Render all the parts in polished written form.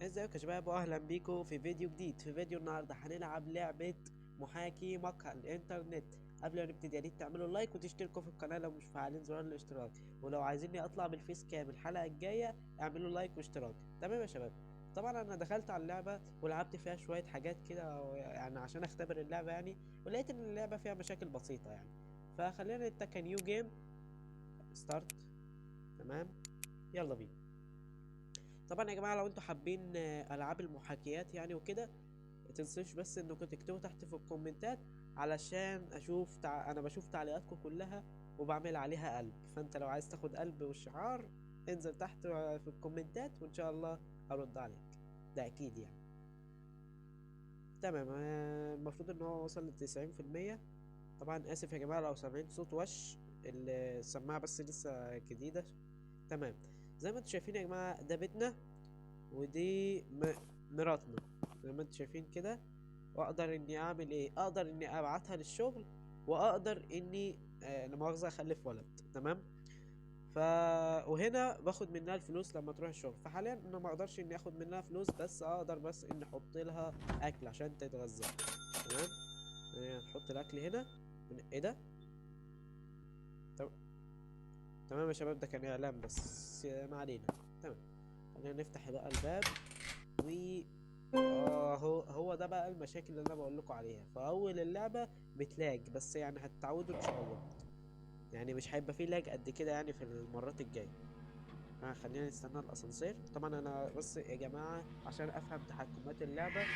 ازيكم يا شباب واهلا بيكم في فيديو جديد. في فيديو النهارده هنلعب لعبه محاكي مقهى الانترنت. قبل ما نبتدي يا ريت تعملوا لايك وتشتركوا في القناه لو مش فعالين زرار الاشتراك، ولو عايزيني اطلع بالفيس كام الحلقه الجايه اعملوا لايك واشتراك. تمام يا شباب. طبعا انا دخلت على اللعبه ولعبت فيها شويه حاجات كده يعني عشان اختبر اللعبه يعني، ولقيت ان اللعبه فيها مشاكل بسيطه يعني. فخلينا نتكا نيو جيم ستارت. تمام، يلا بينا. طبعا يا جماعه لو انتوا حابين العاب المحاكيات يعني وكده، متنسوش بس انكم تكتبوا تحت في الكومنتات علشان اشوف انا بشوف تعليقاتكم كلها وبعمل عليها قلب. فانت لو عايز تاخد قلب والشعار انزل تحت في الكومنتات وان شاء الله هرد عليك، ده اكيد يعني. تمام، المفروض ان هو وصل ل90%. طبعا اسف يا جماعه لو سامعين صوت وش السماعه بس لسه جديده. تمام، زي ما انتم شايفين يا جماعه ده بيتنا، ودي مراتنا زي ما انتم شايفين كده. واقدر اني اعمل ايه، اقدر اني ابعتها للشغل، واقدر اني لا مؤاخذة اخلف ولد. تمام. ف وهنا باخد منها الفلوس لما تروح الشغل. فحاليا انا ما اقدرش اني اخد منها فلوس، بس اقدر بس اني احط لها اكل عشان تتغذى. تمام، يعني نحط الاكل هنا. ايه ده؟ تم- تمام يا شباب، ده كان اعلان بس ما علينا. تمام، خلينا نفتح بقى الباب. و هو ده بقى المشاكل اللي انا بقول لكم عليها. فاول اللعبه بتلاج، بس يعني هتتعودوا ان شاء الله. يعني مش هيبقى فيه لاج قد كده يعني في المرات الجايه. خلينا نستنى الاسانسير. طبعا انا بس يا جماعه عشان افهم تحكمات اللعبه يعني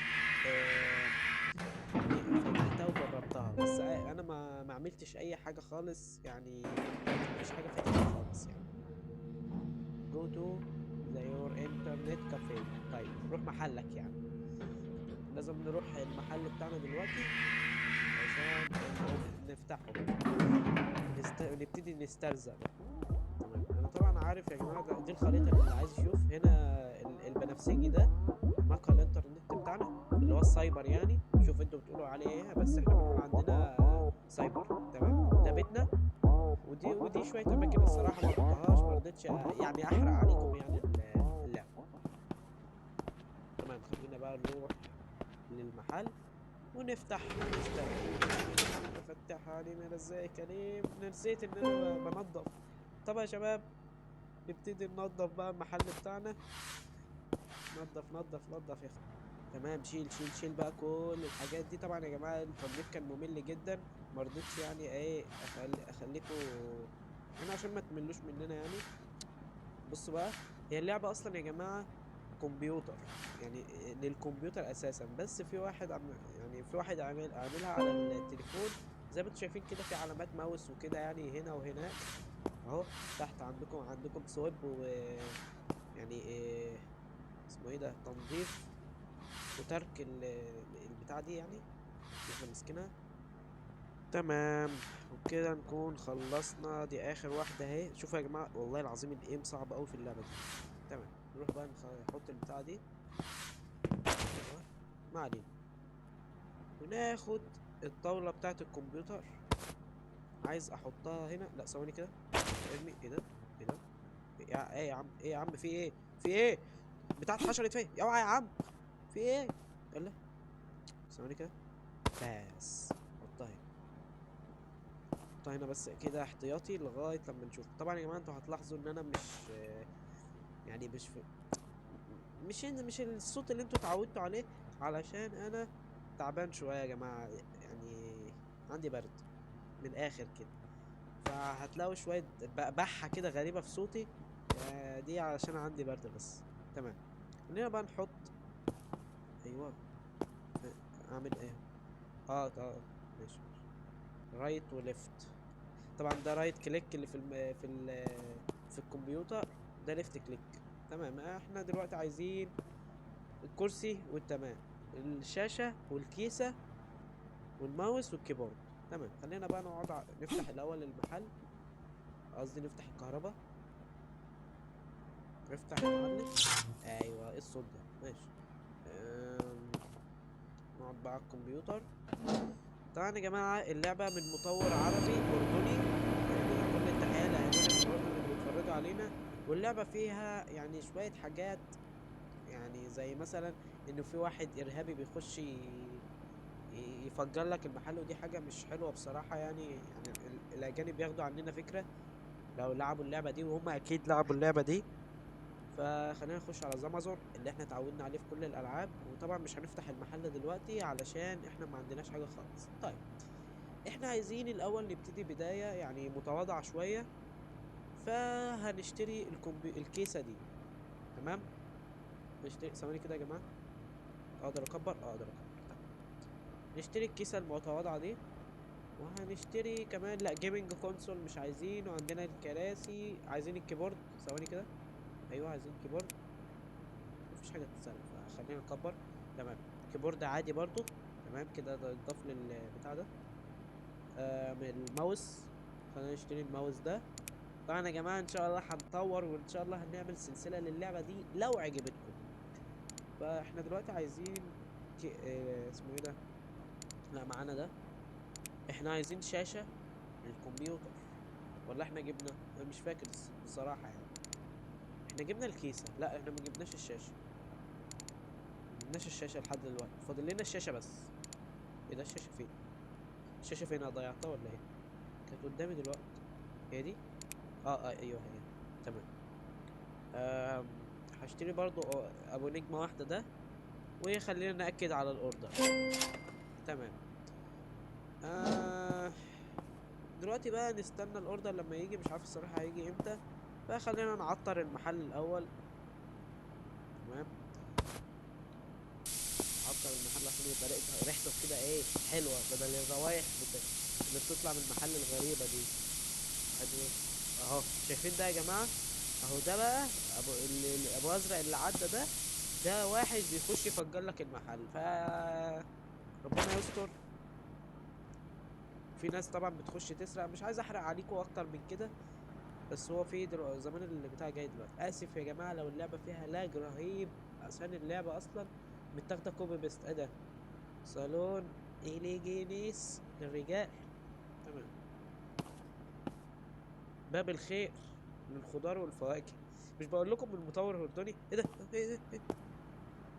فتحتها وجربتها، بس انا ما عملتش اي حاجه خالص يعني. مفيش حاجه فاتتني خالص يعني. جو تو ذا يور انترنت كافيه. طيب روح محلك يعني. لازم نروح المحل بتاعنا دلوقتي عشان نفتحه، نبتدي نسترزق بقى. تمام، انا طبعا عارف يا جماعه دي الخريطه اللي عايز يشوف هنا. البنفسجي ده مقهى الانترنت بتاعنا اللي هو السايبر يعني. شوف انتوا بتقولوا عليه ايه، بس احنا بنقول عندنا سايبر. تمام، ده بيتنا. ودي شويه اماكن الصراحه ما رحتهاش، ما رضيتش يعني احرق عليكم يعني اللعب. تمام، خلينا بقى نروح للمحل ونفتح نستنى. فتح علينا ازاي يا كريم، انا نسيت ان انا بنضف. طب يا شباب نبتدي ننضف بقى المحل بتاعنا. نضف نضف نضف يا اخي. تمام، شيل شيل شيل بقى كل الحاجات دي. طبعا يا جماعه التنظيف كان ممل جدا، مرضتش يعني ايه اخليكوا هنا عشان ما تملوش مننا يعني. بصوا بقى، هي اللعبه اصلا يا جماعه كمبيوتر يعني، للكمبيوتر اساسا. بس في واحد يعني في واحد عاملها على التليفون. زي ما انتم شايفين كده في علامات ماوس وكده يعني هنا وهناك اهو. تحت عندكم سويب و يعني إيه اسمه ايه ده، تنظيف وترك البتاع دي يعني اللي احنا ماسكينها. تمام، وبكده نكون خلصنا. دي اخر واحدة اهي. شوفوا يا جماعة والله العظيم الايم صعب اوي في اللعبة دي. تمام، نروح بقى نحط البتاعة دي. ايوه، ما علينا. وناخد الطاولة بتاعة الكمبيوتر. عايز احطها هنا. لا ثواني كده، ارمي. ايه ده؟ ايه ده؟ ايه يا عم، ايه يا عم، في ايه؟ في ايه؟ بتاعة حشرت فيا، اوعى يا عم. في ايه؟ يلا ثواني كده. بس حطها هنا. حطها هنا بس كده احتياطي لغاية لما نشوف. طبعا يا جماعة انتوا هتلاحظوا ان انا مش يعني مش الصوت اللي انتوا اتعودتوا عليه، علشان انا تعبان شوية يا جماعة يعني. عندي برد من الاخر كده. فهتلاقوا شوية بحة كده غريبة في صوتي. دي علشان عندي برد بس. تمام، خلينا بقى نحط. ايوه، اعمل ايه؟ اه ماشي ماشي. رايت وليفت. طبعا ده رايت كليك اللي في الكمبيوتر، ده ليفت كليك. تمام، احنا دلوقتي عايزين الكرسي والتمام، الشاشة والكيسة والماوس والكيبورد. تمام، خلينا بقى نقعد نفتح الاول المحل. قصدي نفتح الكهرباء. نفتح يا معلم. ايوه، ايه الصوت ده؟ ماشي. نقعد بقى على الكمبيوتر. طبعا يا جماعة اللعبة من مطور عربي أردني، يعني كل التحية لأهالينا في الأردن اللي بيتفرجوا علينا. واللعبة فيها يعني شوية حاجات يعني زي مثلا انه في واحد ارهابي بيخش يفجر لك المحل، ودي حاجة مش حلوة بصراحة. يعني الاجانب ياخدوا عننا فكرة لو لعبوا اللعبة دي، وهم اكيد لعبوا اللعبة دي. فخلينا نخش على زامازون اللي احنا اتعودنا عليه في كل الالعاب. وطبعا مش هنفتح المحل دلوقتي علشان احنا ما عندناش حاجة خالص. طيب، احنا عايزين الاول نبتدي بداية يعني متواضعة شوية. فهنشتري الكيسة دي. تمام. نشتري ثواني كده يا جماعة. اقدر اكبر، اقدر اكبر. طيب، نشتري الكيسة المتواضعة دي. وهنشتري كمان، لا جيمنج كونسول مش عايزين. وعندنا الكراسي، عايزين الكيبورد. ثواني كده. ايوه عايزين كيبورد. مفيش حاجة تتسرق، فخلينا نكبر. تمام. كيبورد عادي برضو. تمام كده، ده يضاف للبتاع ده. من الماوس. خلينا نشتري الماوس ده. طبعا يا جماعة ان شاء الله هنطور، وان شاء الله هنعمل سلسلة للعبة دي لو عجبتكم. فاحنا دلوقتي عايزين اسمه ايه ده؟ لا معانا ده. احنا عايزين شاشة للكمبيوتر، ولا احنا جبنا؟ انا مش فاكر بصراحة يعني. احنا جبنا الكيسة، لا احنا ما جبناش الشاشة. ما جبناش الشاشة لحد دلوقتي، فاضل لنا الشاشة بس. ايه ده؟ الشاشة فين؟ الشاشة فين؟ انا ضيعتها ولا ايه؟ كانت قدامي دلوقتي. هي دي. ايوه هي. تمام. آم، هشتري برضو ابو نجمة واحدة ده. وخلينا نأكد على الاوردر. تمام. آه دلوقتي بقى نستنى الاوردر لما يجي. مش عارف الصراحة هيجي امتى. فخلينا نعطر المحل الاول. تمام. عطر المحل عشان يبقى ريحته كده ايه حلوة، بدل الروايح اللي بتطلع من المحل الغريبة دي. ادي اهو، شايفين ده يا جماعة؟ اهو ده بقى ابو ازرق اللي عدى ده. ده واحد بيخش يفجر لك المحل. ربنا يستر. في ناس طبعا بتخش تسرق. مش عايز احرق عليكم اكتر من كده. بس هو في زمان اللي بتاع جاي دلوقتي. اسف يا جماعه لو اللعبه فيها لاج رهيب، عشان اللعبه اصلا متاخده كوبي بيست. ايه ده؟ صالون إليجينيس للرجال. تمام. باب الخير للخضار والفواكه. مش بقول لكم من المطور الاردني؟ ايه ده؟ إيه؟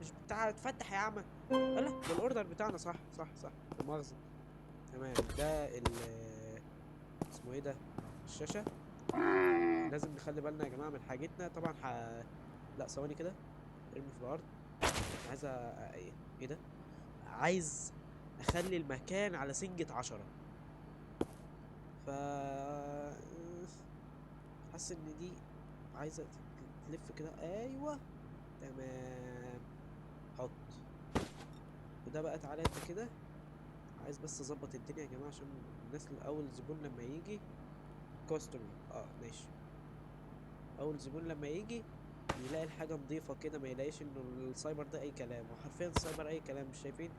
مش بتاع اتفتح يا عم؟ لا، ده الاوردر بتاعنا. صح صح صح، لا مؤاخذة. تمام. ده اسمه ايه ده؟ الشاشة. لازم نخلي بالنا يا جماعة من حاجتنا طبعا. لا ثواني كده. ارمي في الارض. عايز ايه ده؟ عايز اخلي المكان على سنجة 10. ف حاسس ان دي عايزة تلف كده. ايوه. تمام. حط. وده بقى تعالى انت كده. عايز بس اظبط الدنيا يا جماعة عشان الناس اول زبون لما يجي. كاستمر، ماشي. اول زبون لما يجي يلاقي الحاجة نظيفة كده، ما يلاقيش انه السايبر ده اي كلام. وحرفيا السايبر اي كلام، مش شايفين؟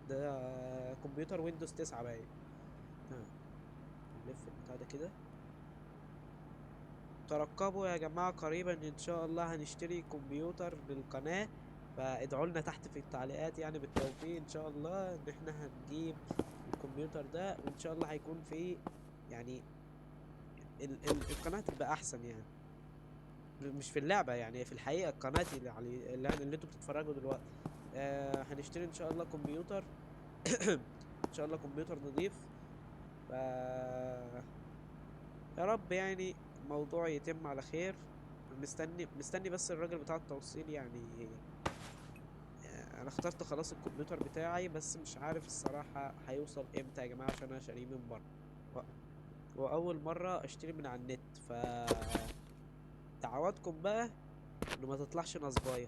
ده كمبيوتر ويندوز 9 باين. تمام. نلف البتاع ده كده. ترقبوا يا جماعة، قريبا ان شاء الله هنشتري كمبيوتر للقناة. فادعوا لنا تحت في التعليقات يعني بالتوفيق ان شاء الله ان احنا هنجيب الكمبيوتر ده. وان شاء الله هيكون فيه يعني ال القناة تبقى احسن يعني. مش في اللعبة يعني، في الحقيقة القناة اللي انتوا بتتفرجوا دلوقتي. هنشتري ان شاء الله كمبيوتر. ان شاء الله كمبيوتر نضيف. ف يا رب يعني الموضوع يتم على خير. مستني بس الراجل بتاع التوصيل يعني. انا اخترت خلاص الكمبيوتر بتاعي، بس مش عارف الصراحة هيوصل امتى يا جماعة عشان انا شاريه من بره. و- واول مرة اشتري من على النت. دعواتكم بقى انه ما تطلعش نصباية.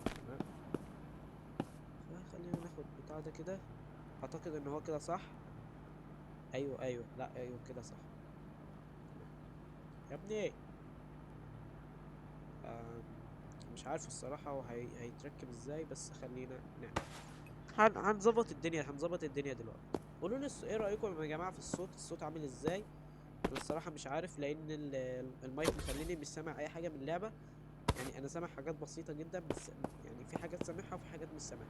تمام. فخلينا ناخد بتاع ده كده. اعتقد ان هو كده صح. ايوه ايوه، لا ايوه كده صح. تمام. يا ابني. آم، مش عارف الصراحة هو هيتركب ازاي، بس خلينا نعمل. هنظبط الدنيا دلوقتي. قولوا لي ايه رأيكم يا جماعة في الصوت عامل ازاي؟ انا الصراحة مش عارف، لان المايك مخليني مش سامع اي حاجة من اللعبة. يعني انا سامع حاجات بسيطة جدا بس. يعني في حاجات سامعها وفي حاجات مش سامعها.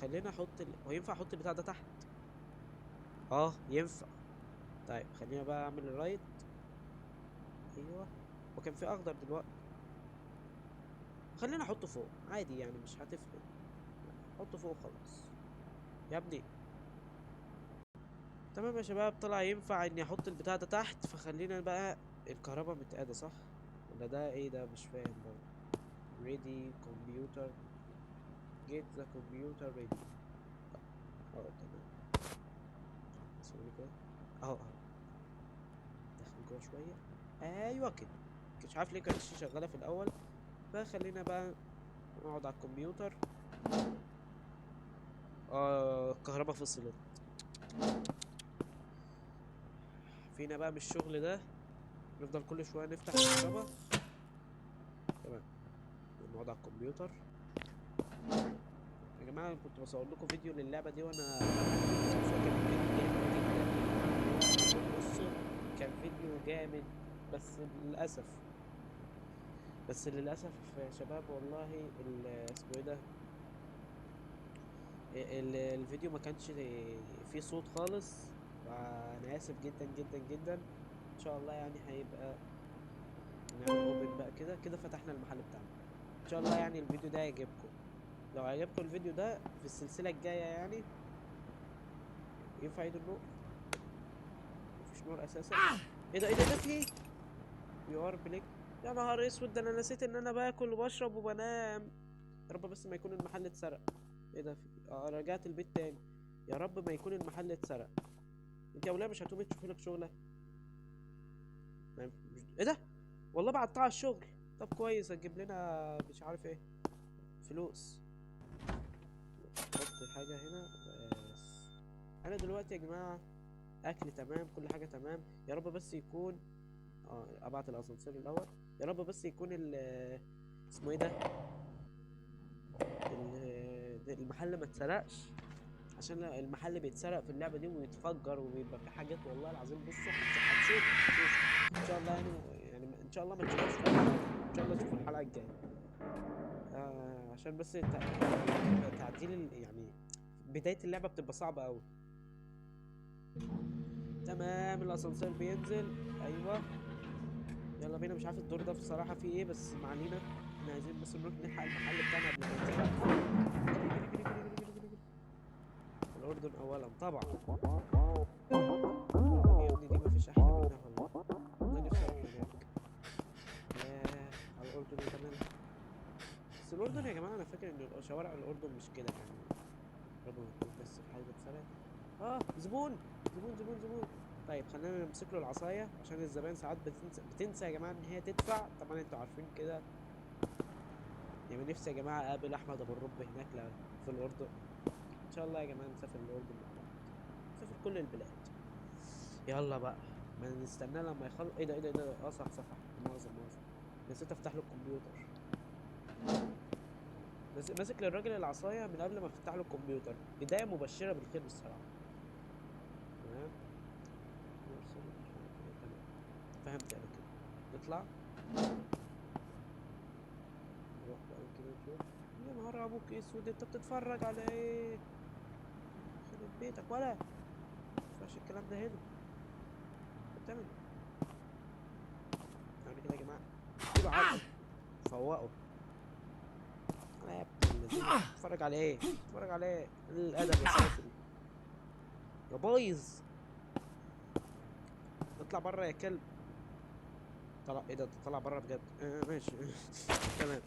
خلينا احط هو ينفع احط البتاع ده تحت؟ ينفع. طيب خلينا بقى اعمل الرايت. ايوه. وكان في اخضر دلوقتي. خلينا احطه فوق عادي يعني، مش هتفرق. حطه فوق خلاص يا ابني. تمام يا شباب، طلع ينفع اني احط البتاع ده تحت. فخلينا بقى، الكهرباء متقادة صح ولا ده ايه؟ ده مش فاهم برضه. ready computer get the computer ready. اه تمام. ثواني كده، اهو دخل جوه شوية. ايوه كده. مش عارف ليه كانتش شغالة في الاول. فخلينا بقى نقعد على الكمبيوتر. الكهرباء فصلت. فينا بقى من الشغل ده، نفضل كل شوية نفتح الكهرباء. تمام. نقعد على الكمبيوتر. يا جماعة أنا كنت بصور لكم فيديو للعبة دي وانا بلعب، فاكر الفيديو جامد جدا. بصوا، كان فيديو جامد. بس للأسف بس للأسف يا شباب والله اسمه ايه ده، الفيديو ما كانش فيه صوت خالص. فأنا آسف جدا جدا جدا. إن شاء الله يعني هيبقى، نعمل اوبن بقى كده كده، فتحنا المحل بتاعنا. ان شاء الله يعني الفيديو ده يعجبكم. لو عجبكم الفيديو ده في السلسلة الجاية يعني. ينفع عيد النور؟ مفيش نور اساسا. ايه ده؟ ايه ده في ايه؟ يو ار بليك. يا نهار اسود، ده انا نسيت ان انا باكل وبشرب وبنام. يا رب بس ما يكون المحل اتسرق. ايه ده رجعت البيت تاني. يا رب ما يكون المحل اتسرق. انت يا وليه مش هتقومي تشوفي لك شغلة؟ ايه ده؟ والله بعتها على الشغل. طب كويس، هتجيب لنا مش عارف ايه، فلوس. نحط حاجة هنا بس. انا دلوقتي يا جماعة اكل تمام، كل حاجة تمام. يا رب بس يكون، ابعت الاسانسير الاول. يا رب بس يكون اسمه ايه ده، المحل ما اتسرقش. عشان المحل بيتسرق في اللعبة دي ويتفجر وبيبقى في حاجات والله العظيم. بصوا هتشوف ان شاء الله يعني ان شاء الله ما تشوفوش في الحلقة دي. ان شاء الله تشوفوا الحلقة الجاية. عشان بس تعديل يعني بداية اللعبة بتبقى صعبة أوي. تمام، الأسانسير بينزل. أيوه. يلا بينا. مش عارف الدور ده بصراحة فيه ايه، بس ما علينا. احنا عايزين بس نروح نلحق المحل بتاعنا قبل ما ينسرق. جري جري جري جري جري جري. الأردن أولا طبعا. الأردن يا ابني دي مفيش أحلى منها والله. والله نفسي أروح هناك. ياه على الأردن وجمالها. بس الأردن يا جماعة أنا فاكر إن شوارع الأردن مش كده يعني. ربنا ما يكون بس في حاجة اتسرقت. زبون زبون زبون زبون. طيب خلينا نمسك له العصاية، عشان الزبائن ساعات بتنسى يا جماعة إن هي تدفع. طبعا انتوا عارفين كده. يعني نفسي يا جماعة أقابل أحمد أبو الرب هناك في الأردن. إن شاء الله يا جماعة نسافر الأردن مع بعض. نسافر كل البلاد. يلا بقى، ما نستناه لما يخلص. إيه ده إيه ده إيه ده؟ صح صح. مؤاخذة مؤاخذة. نسيت أفتح له الكمبيوتر. ماسك للراجل العصاية من قبل ما أفتح له الكمبيوتر. بداية مبشرة بالخير بالصراحة. تمام. مش عارف إيه. تمام. فهمت أنا كده. نطلع. نروح بقى كده نشوف. يا نهار أبوك أسود، أنت بتتفرج على إيه؟ يخرب بيتك ولا. مينفعش الكلام ده هنا. أنت بتعمل إيه؟ يعني كده يا جماعة. اديله علقة. فوقه. أنا يا ابن الذين بتتفرج على إيه؟ بتتفرج على إيه؟ الأدب يا سافل. يا بايظ. اطلع بره يا كلب. طلع إيه ده؟ طلع بره بجد. ماشي. تمام.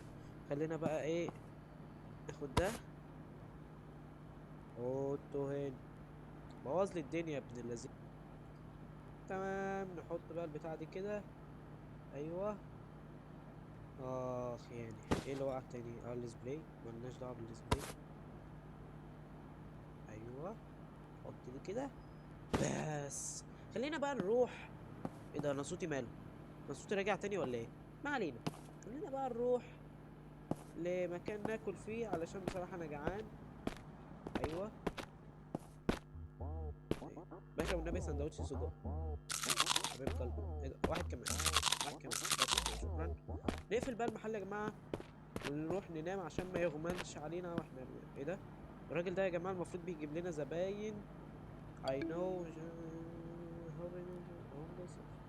خلينا بقى إيه، ناخد ده. حطه هنا. بوظ لي الدنيا يا ابن اللذين. تمام. نحط بقى البتاعة دي كده. ايوه. يعني ايه اللي وقع تاني؟ الديسبلاي ملناش دعوه بالديسبلاي. ايوه. حط دي كده. بس خلينا بقى نروح. ايه ده؟ انا صوتي ماله؟ انا صوتي راجع تاني ولا ايه؟ ما علينا. خلينا بقى نروح لمكان ناكل فيه، علشان بصراحه انا جعان. ايوه. أيوة. باشا والنبي سندوتش سجق. حبيب قلبي. ايه ده؟ واحد كمان. واحد كمان بس. شكرا. نقفل بقى المحل يا جماعه، ونروح ننام عشان ما يغمنش علينا واحنا ايه ده؟ الراجل ده يا جماعة المفروض بيجيب لنا زباين. I know.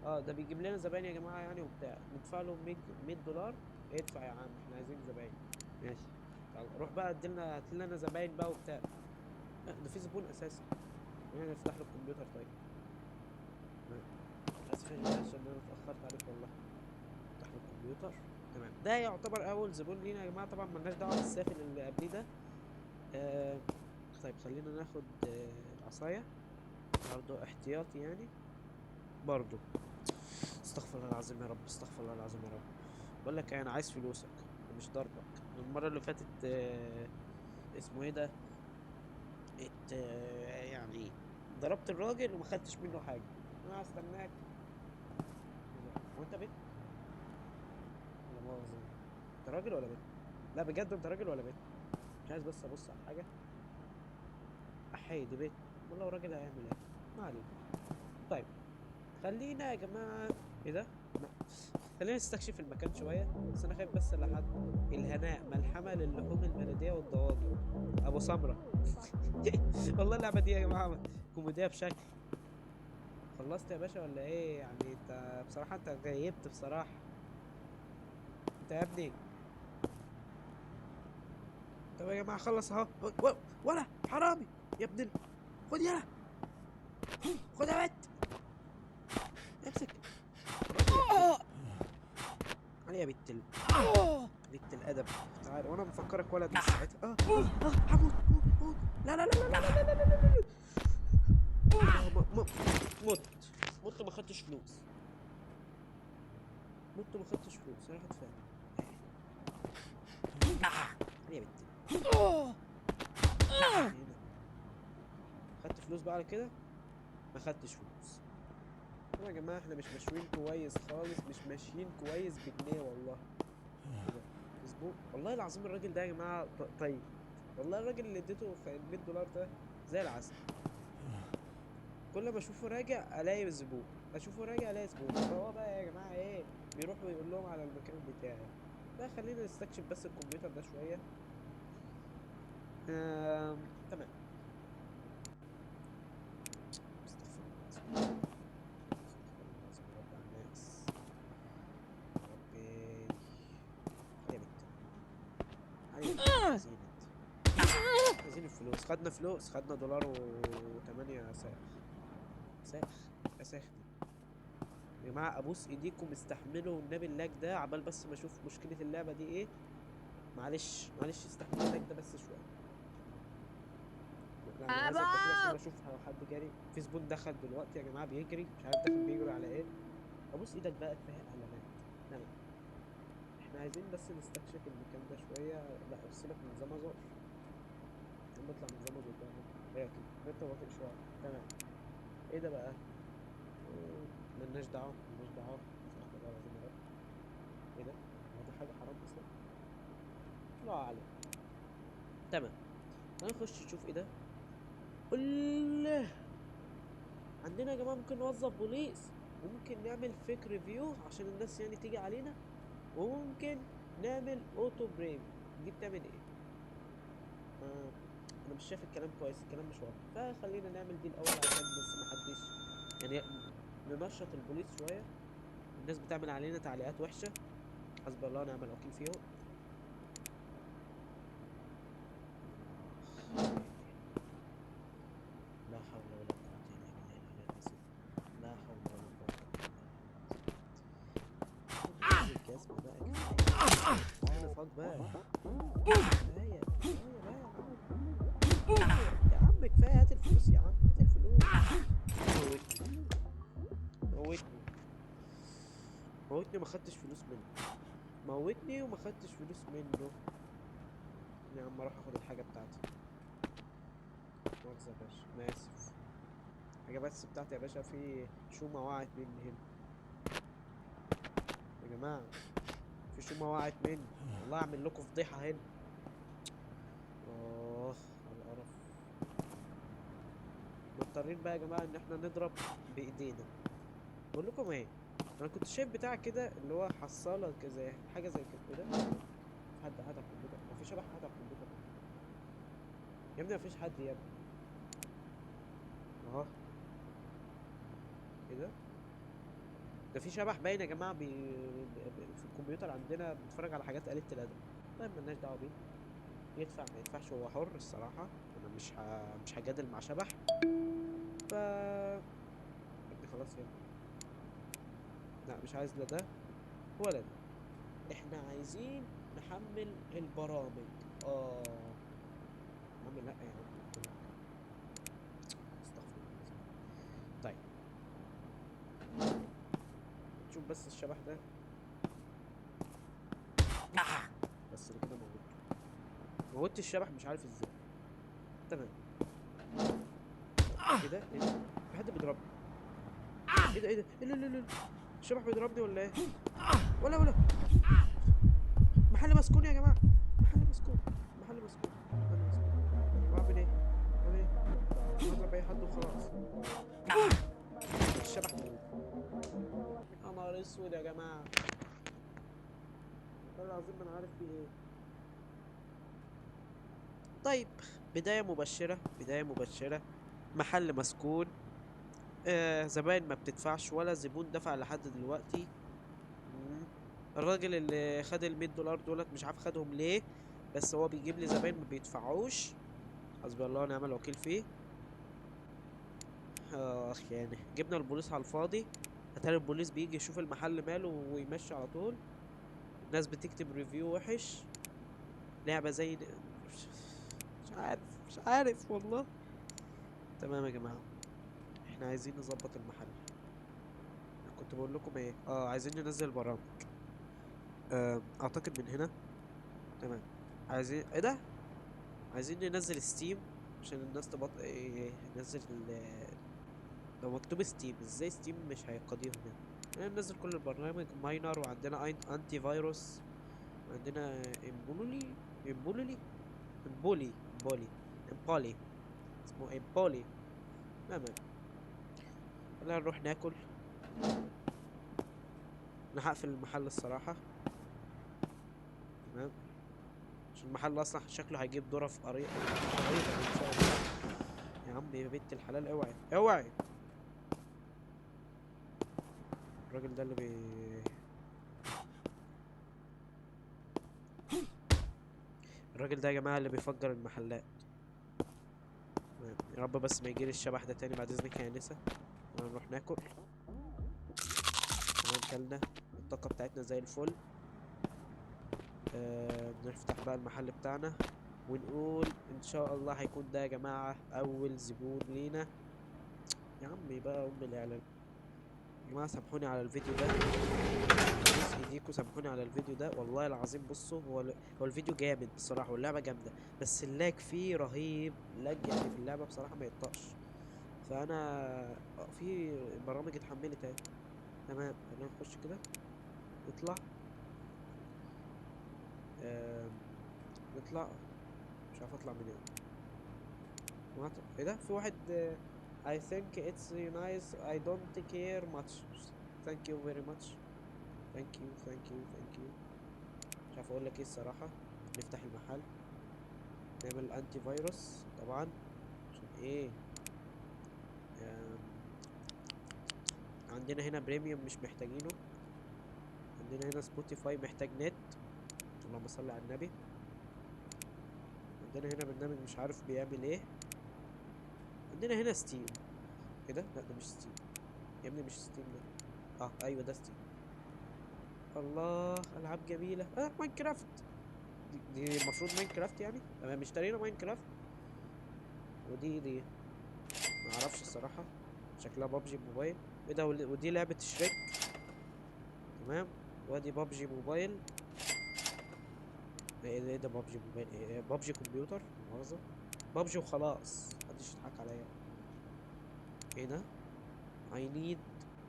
ده بيجيب لنا زباين يا جماعة يعني وبتاع. ندفع له 100 $100. ادفع يا عم، احنا عايزين زباين. ماشي. يلا روح بقى اديلنا، هات لنا زباين بقى وبتاع. ده في زبون اساسا. يعني نفتح له الكمبيوتر طيب. تمام. اسف يا جماعه عشان انا اتاخرت عليك والله. نفتح له الكمبيوتر. تمام، ده يعتبر اول زبون لينا يا جماعه، طبعا ملناش دعوه بالسافل اللي قبليه ده. آه... طيب خلينا ناخد العصايه برضه احتياطي يعني. برضه استغفر الله العظيم يا رب، استغفر الله العظيم يا رب. بقول لك انا عايز فلوسك مش ضربك. المره اللي فاتت اسمه ايه ده، يعني ضربت الراجل وما خدتش منه حاجه. انا هستناك. ايه ده، هو انت بنت ولا مؤاخذه؟ انت راجل ولا بنت؟ لا بجد انت راجل ولا بنت؟ مش عايز بس ابص على حاجه. احي دي بنت. امال لو راجل هيعمل ايه؟ ما علينا. طيب خلينا يا جماعه. ايه ده؟ لا. خلينا نستكشف المكان شويه، بس انا خايف بس لحد. الهناء ملحمه للحوم البلديه والضواجر. ابو سمره. والله اللعبه دي يا جماعه كوميديه بشكل. خلصت يا باشا ولا ايه؟ يعني انت بصراحه انت غيبت بصراحه. انت يا ابني. طب يا جماعه خلص اهو. ولا حرامي يا ابن خد يلا. خد يا بنت. امسك. علي يا بنت بنت الادب. تعالى وانا مفكرك ولد من ساعتها. هموت هموت هموت. لا لا لا لا لا لا لا لا لا لا. مت. مت ما خدتش فلوس. مت ما خدتش فلوس، راحت فين؟ علي يا بنت. هنا. خدت فلوس بقى على كده؟ ما خدتش فلوس. طبعا يا جماعه احنا مش ماشيين كويس خالص، مش ماشيين كويس بجنيه والله. ايه ده؟ زبون والله العظيم الراجل ده يا جماعه طيب. والله الراجل اللي اديته $100 ده زي العسل. كل ما اشوفه راجع الاقي زبون، اشوفه راجع الاقي زبون، فهو بقى يا جماعه ايه، بيروح ويقول لهم على المكان بتاعي. فخلينا نستكشف بس الكمبيوتر ده شويه. تمام. استغفر الله العظيم. استغفر الله العظيم يا رب على الناس. يا ربي. علي يا بنت. علي يا بنت عايزين انت. عايزين الفلوس، خدنا فلوس، خدنا دولار و8 ساخ. ساخ. اساخ دي. يا جماعة ابوس ايديكم استحملوا والنبي اللاج ده عبال بس ما اشوف مشكلة اللعبة دي ايه. معلش معلش استحملوا اللاج ده بس شوية. لا انا عايز اتقفل عشان اشوف لو حد جاري في زبون دخل دلوقتي يا جماعة بيجري، مش عارف داخل بيجري على ايه. ابوس ايدك بقى كفاية اعلانات. تمام. احنا عايزين بس نستكشف المكان ده شوية. لا سيبك من زمزر. عم بطلع من زمزر ده اهو. راكب نت بطيء شوية. تمام. ايه ده بقى؟ ملناش دعوة ملناش دعوة. استغفر الله العظيم يا رب. ايه ده؟ هو دي حاجة حرام اصلا؟ الله اعلم. تمام. هنخش نشوف ايه ده. الله. عندنا يا جماعة ممكن نوظف بوليس، وممكن نعمل فيك ريفيو عشان الناس يعني تيجي علينا، وممكن نعمل اوتو بريم. دي بتعمل ايه؟ آه. انا مش شايف الكلام كويس، الكلام مش واضح، فخلينا نعمل دي الاول عشان بس محدش يعني ننشط البوليس شوية. الناس بتعمل علينا تعليقات وحشة. حسبي الله ونعم الوكيل فيهم. آه. لا إله إلا الله. لا حول ولا قوة إلا بالله العلي العظيم. لا حول ولا قوة إلا بالله العلي العظيم. خد الجزمة بقى كفاية. كفاية نفاق بقى. كفاية كفاية بقى يا عم. كفاية يا عم كفاية، هات الفلوس يا عم، هات الفلوس. موتني. موتني. موتني وما خدتش فلوس منه. موتني وما خدتش فلوس منه. يا عم اروح اخد الحاجة بتاعتي. مؤاخذة يا باشا انا اسف. حاجة بس بتاعتي يا باشا، في شومة وقعت مني هنا. يا جماعة في شومة وقعت مني، والله اعمل لكم فضيحة هنا. على القرف. مضطرين بقى يا جماعة ان احنا نضرب بايدينا. بقول لكم ايه، انا كنت شايف بتاع كده اللي هو حصالة كذا حاجة زي كده. ايه ده؟ في حد قاعد على الكمبيوتر؟ هو في شبح قاعد على الكمبيوتر؟ يا ابني مفيش حد يا ابني. اهو. ايه ده؟ ده في شبح باين يا جماعه في الكمبيوتر عندنا بنتفرج على حاجات قليله الادب. طيب ملناش دعوه بيه، يدفع ما يدفعش هو حر الصراحه. انا مش هجادل مع شبح. ف يا ابني خلاص يا ابني. لا مش عايز لا ده ولا ده. احنا عايزين نحمل البرامج. اه يا عم لا يا عم قلت لك. استغفر الله العظيم. طيب نشوف بس الشبح ده. بس انا كده موتت الشبح مش عارف ازاي. تمام. ايه ده ايه ده؟ في حد بيضربني. ايه ده ايه ده؟ ايه لا لا لا. الشبح بيضربني ولا ايه؟ ولا محل مسكون يا جماعه. محل مسكون. محل مسكون. محل مسكون. واعمل ايه؟ اعمل ايه؟ هضرب اي حد وخلاص. الشبح موجود. يا نهار اسود يا جماعه. والله العظيم ما انا عارف في ايه. طيب. بدايه مبشره بدايه مبشره. محل مسكون. زباين ما بتدفعش ولا زبون دفع لحد دلوقتي. مم. الراجل اللي خد ال$100 دولت مش عارف خدهم ليه. بس هو بيجيب لي زباين ما بيدفعوش. حسبي الله ونعم الوكيل فيه. اخ يعني جبنا البوليس على الفاضي. اتاري البوليس بيجي يشوف المحل ماله ويمشي على طول. الناس بتكتب ريفيو وحش. لعبة زي مش عارف. مش عارف والله. تمام يا جماعة. احنا عايزين نظبط المحل. كنت بقول لكم ايه عايزين ننزل برامج. اعتقد من هنا. تمام. عايزين ايه ده. عايزين ننزل ستيم. عشان الناس تبط ننزل لو مكتوب ستيم ازاي ستيم مش هيقضيهم يعني. يعني ننزل كل البرنامج ماينر وعندنا انتي فيروس. وعندنا امبولي. اسمه امبولي. تمام. خلينا نروح ناكل. انا هقفل المحل الصراحة. تمام. عشان المحل اصلا شكله هيجيب ذرة في قريبا ان شاء الله. يا عم يا بنت الحلال اوعي اوعي. الراجل ده اللي الراجل ده يا جماعة اللي بيفجر المحلات. تمام. يا رب بس ما يجيلي الشبح ده تاني بعد اذنك يا انسة. نروح ناكل. تمام كلنا. الطاقة بتاعتنا زي الفل. نفتح بقى المحل بتاعنا. ونقول ان شاء الله هيكون ده يا جماعة اول زبون لينا. يا عمي بقى الاعلان. يا جماعة سامحوني على الفيديو ده. بص ايديكوا سامحوني على الفيديو ده والله العظيم. بصوا هو الفيديو جامد بصراحة واللعبة جامدة. بس اللاج فيه رهيب. لاج يعني في اللعبة بصراحة ما يطقش. فانا في برامج اتحملت اهي. تمام خلينا نخش كده. نطلع. آم، نطلع. مش عارف اطلع منين. ايه ده في واحد I think it's nice I don't care much. thank you very much. thank you. مش عارف اقول لك ايه الصراحة. نفتح المحل. نعمل انتي فيروس طبعا. عشان ايه. آم، عندنا هنا بريميوم مش محتاجينه. عندنا هنا سبوتيفاي محتاج نت. اللهم صل على النبي. عندنا هنا برنامج مش عارف بيعمل ايه. عندنا هنا ستيم. ايه ده لا ده مش ستيم. يا ابني مش ستيم ده. ايوه ده ستيم. الله العاب جميله ماينكرافت. دي المفروض ماينكرافت يعني تمام اشترينا ماينكرافت. ودي ما اعرفش الصراحه. شكلها بابجي موبايل. ايه ده ودي لعبه شريك. تمام. وادي بابجي موبايل. ايه ده بابجي موبايل بابجي كمبيوتر لا مؤاخذه. بابجي وخلاص محدش يضحك عليا. ايه ده I need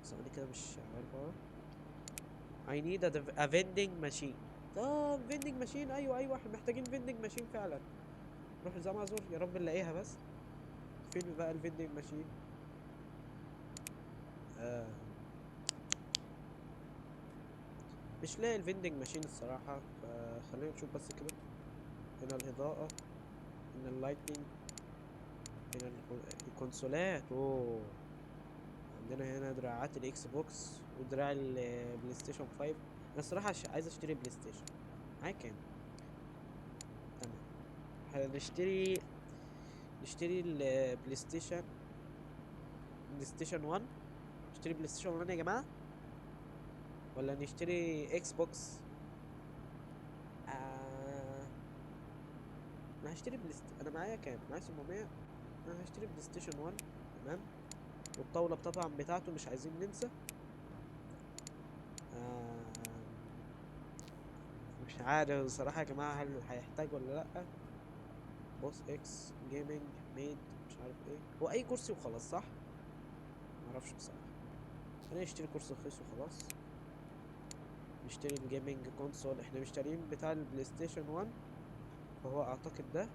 ثواني كده مش عارف I need a vending machine. vending machine ايوه احنا محتاجين vending machine فعلا. نروح لزمازور يا رب نلاقيها بس. فين بقى الفندنج ماشين. آه مش لاقي الفندنج ماشين الصراحة. فخلينا نشوف بس كده. هنا الإضاءة. هنا اللايتنينج. هنا الكونسولات. عندنا هنا دراعات الاكس بوكس ودراع البلاي ستيشن 5. انا الصراحه عايز اشتري بلاي ستيشن. معايا كام؟ تمام. نشتري البلاي ستيشن، بلاي ستيشن 1. نشتري بلاي ستيشن 1 يا جماعه، ولا نشتري اكس بوكس؟ آه... انا هشتري انا معايا كام؟ معايا 700. انا هشتري بلاي ستيشن 1. تمام. والطاوله طبعا بتاعته مش عايزين ننسى. آه... مش عارف بصراحه يا جماعه هل هيحتاج ولا لا. بوس اكس جيمنج ميد، مش عارف ايه، هو اي كرسي وخلاص صح؟ معرفش بصراحه. خلينا نشتري كرسي رخيص وخلاص. نشتري الجيمنج كونسول، احنا مشترين بتاع البلاي ستيشن 1، فهو اعتقد ده.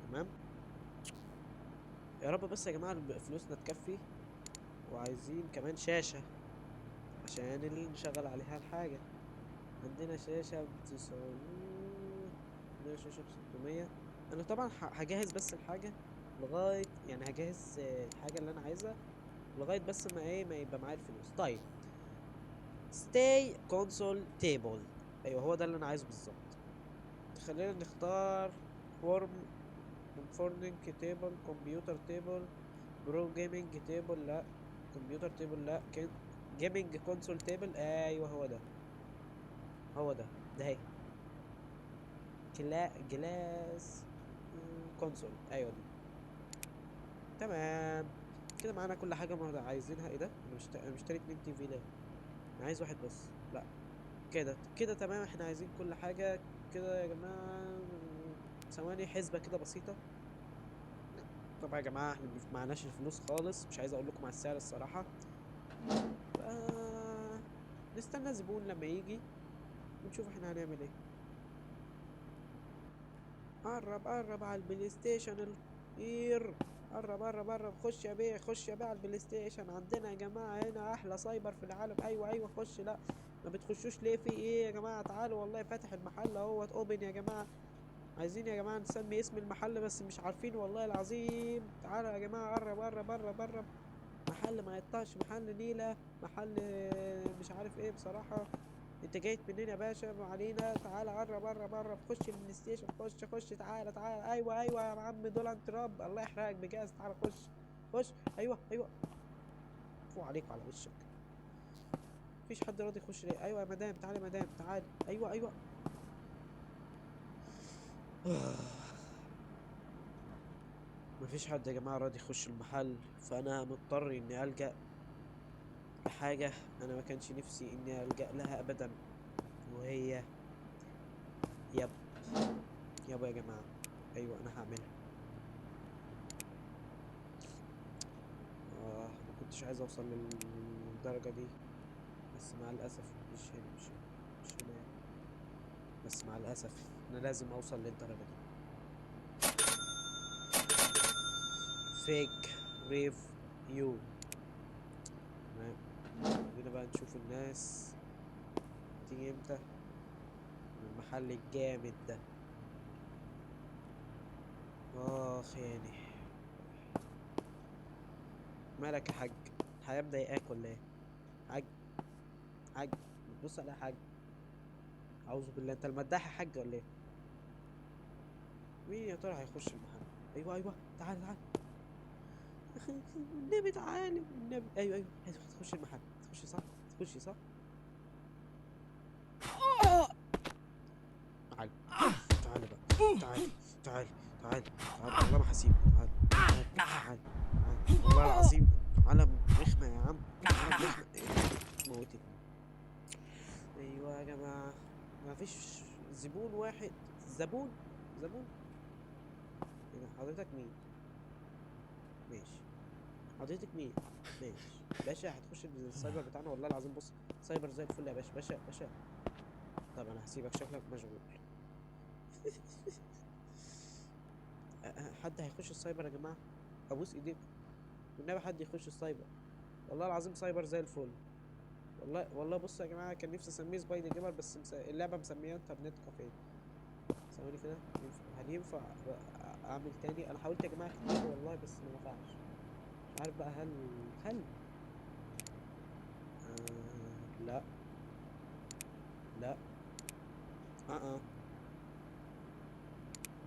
تمام. يا رب بس يا جماعه فلوسنا تكفي. وعايزين كمان شاشه عشان اللي نشغل عليها الحاجه. عندنا شاشه بتساوي، عندنا شاشه ب600. انا طبعا هجهز بس الحاجه لغايه، يعني هجهز الحاجه اللي انا عايزها لغايه بس ما ايه ما يبقى معايا الفلوس. طيب stay console table، ايوه هو ده اللي انا عايزه بالظبط. خلينا نختار فورم، فورنينج تيبل، كمبيوتر تيبل، برو جيمنج تيبل لا، كمبيوتر تيبل لا، جيمنج كونسول تيبل. ايوه هو ده، هو ده، ده هي جلاس كونسول، ايوه دي. تمام. كده معانا كل حاجه ما عايزينها. ايه ده؟ انا مشتري 2 تي في ليه؟ انا عايز واحد بس. لا، كده تمام. احنا عايزين كل حاجه كده يا جماعه. ثواني حسبه كده بسيطه. طبعا يا جماعه احنا معناش الفلوس خالص، مش عايز اقول لكم على السعر الصراحه. ف نستنى الزبون لما يجي ونشوف احنا هنعمل ايه. قرب على البلاي ستيشن الكبير. قرب خش يا بيه، خش يا بيه على البلاي ستيشن. عندنا يا جماعة هنا أحلى سايبر في العالم. أيوة خش. لا ما بتخشوش ليه؟ في ايه يا جماعة؟ تعالوا والله فاتح المحل اهوت اوبن يا جماعة. عايزين يا جماعة نسمي اسم المحل بس مش عارفين والله العظيم. تعالوا يا جماعة قرب. محل ما يطاش، محل نيلة، محل مش عارف ايه بصراحة. انت جايت منين يا باشا؟ ما علينا. تعالى قرب خش البلاي ستيشن. خش تعالى. ايوه يا عم دولان تراب، الله يحرقك بجاز. تعالى خش. ايوه. فو عليك وعلى وشك. مفيش حد راضي يخش ليه؟ ايوه يا مدام تعالي، مدام تعالي. ايوه. مفيش حد يا جماعة راضي يخش المحل، فانا مضطر اني الجأ لحاجة انا ما كانش نفسي اني الجأ لها ابدا، وهي يب يابا يا جماعة. ايوه انا هعملها. ما كنتش عايز اوصل للدرجة دي، بس مع الاسف مش هنا يعني. بس مع الاسف انا لازم اوصل للدرجة دي. فيك ريف يو. تمام. خلينا بقى نشوف الناس هتيجي امتى من المحل الجامد ده. اخ يعني. مالك يا حاج؟ الحياة مضايقاك ولا ايه؟ حاج، حاج، بتبص على حاج؟ اعوذ بالله، انت المداح يا حاج ولا ايه؟ مين يا ترى هيخش المحل؟ ايوه تعال. والنبي تعالي والنبي. ايوه هتخش المحل. تخشي صح. تعال، تعال بقى. تعال. والله ما هسيبك. تعال. والله العظيم. عالم رخمة يا عم. عالم رخمة. موتتني. ايوه يا جماعة. ما فيش زبون واحد. زبون. ايه ده؟ حضرتك مين؟ ماشي. حضرتك مين؟ ماشي. باشا هتخش السايبر بتاعنا والله العظيم. بص، سايبر زي الفل يا باشا. طب انا هسيبك، شكلك مشغول. حد هيخش السايبر يا جماعة؟ ابوس ايديكم والنبي حد يخش السايبر. والله العظيم سايبر زي الفل. والله بصوا يا جماعة، كان نفسي اسميه سبايدي جيمر بس اللعبة مسميها انترنت كافيه. ثواني كده. هل ينفع اعمل تاني؟ انا حاولت يا جماعة كتير والله بس ما نفعش. عارف بقى هل لا لا اه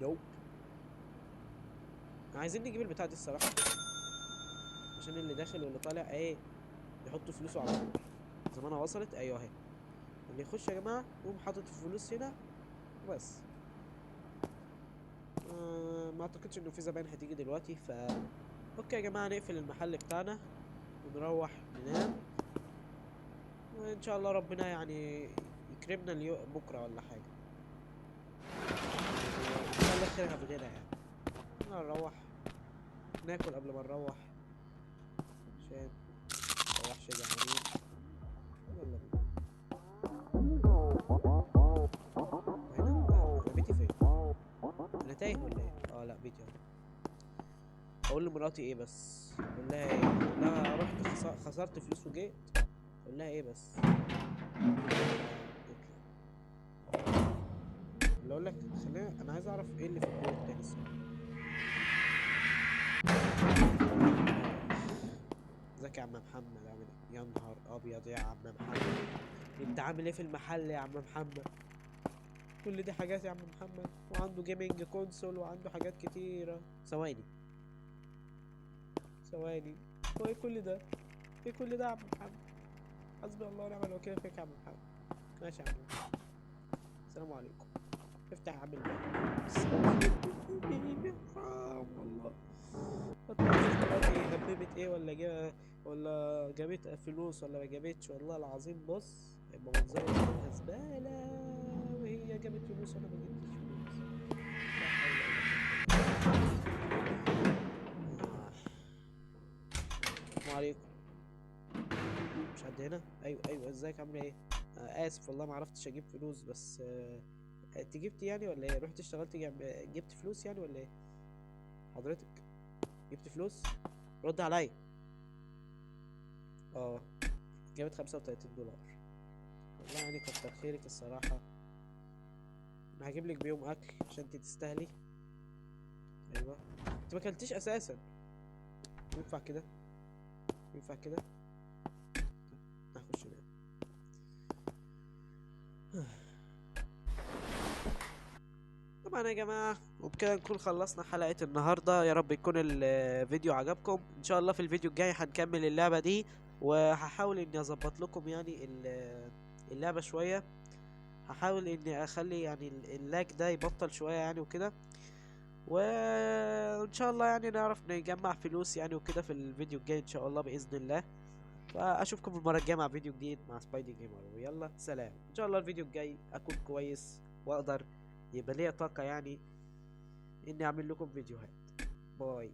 نو. عايزين نجيب البتاع دي الصراحة، عشان اللي داخل واللي طالع ايه يحط فلوسه على طول. زمانها وصلت، ايوه اهي. اللي يخش يا جماعة يقوم حاطط الفلوس هنا وبس. ما اعتقدش انه في زباين هتيجي دلوقتي، اوكي يا جماعة، نقفل المحل بتاعنا ونروح ننام، وان شاء الله ربنا يعني يكرمنا بكرة ولا حاجة، ان شاء الله خيرها في غيرها يعني. نروح ناكل قبل ما نروح، عشان مروحش جعانين. يلا بينا. وهنا انا بيتي فين؟ انا تايه ولا ايه؟ لا بيتي اهو. اقول لمراتي ايه بس؟ اقول لها ايه؟ اقول لها رحت خسرت فلوس وجيت؟ اقول لها ايه بس؟ نطلع. اللي اقول لك، خلينا، انا عايز اعرف ايه اللي في الدور التاني الصراحه. ازيك يا عم محمد، عامل ايه؟ يا نهار ابيض يا عم محمد، انت عامل ايه في المحل يا عم محمد؟ كل دي حاجات يا عم محمد، وعنده جيمنج كونسول وعنده حاجات كتيره. ثواني ثواني، هو ايه كل ده؟ ايه كل ده يا عم محمد؟ حسبي الله ونعم الوكيل فيك يا عم محمد. ماشي يا عم محمد، السلام عليكم. افتح يا عم الباب. حرام والله. مراتي هببت ايه ولا ولا جابت فلوس ولا ما جابتش، والله العظيم بص هيبقى منظري قدامها زبالة، وهي جابت فلوس وانا ما جبتش فلوس. لا حول ولا قوة. السلام عليكم. مش حد هنا؟ ايوه ايوه، ازيك عامله ايه؟ اسف والله ما عرفتش اجيب فلوس، بس انت جبت يعني ولا ايه؟ رحت اشتغلت جبت فلوس يعني ولا ايه؟ حضرتك جبت فلوس؟ رد عليا. اه، جابت 35 دولار. والله يعني كتر خيرك الصراحة، انا هجيب لك بيوم اكل عشان انت تستاهلي. ايوه، انت ما اكلتيش اساسا. ينفع كده؟ ينفع كده؟ هخش انام. طبعا يا جماعة، وبكده نكون خلصنا حلقة النهاردة. يا رب يكون الفيديو عجبكم. ان شاء الله في الفيديو الجاي هنكمل اللعبة دي، وهحاول اني اظبط لكم يعني اللعبة شوية. هحاول اني اخلي يعني اللاج ده يبطل شوية يعني وكده، وان شاء الله يعني نعرف نجمع فلوس يعني وكده في الفيديو الجاي ان شاء الله باذن الله. فاشوفكم المره الجايه مع فيديو جديد مع سبايدي جيمر، ويلا سلام. ان شاء الله الفيديو الجاي اكون كويس واقدر يبقى ليا طاقه يعني اني اعمل لكم فيديوهات. باي.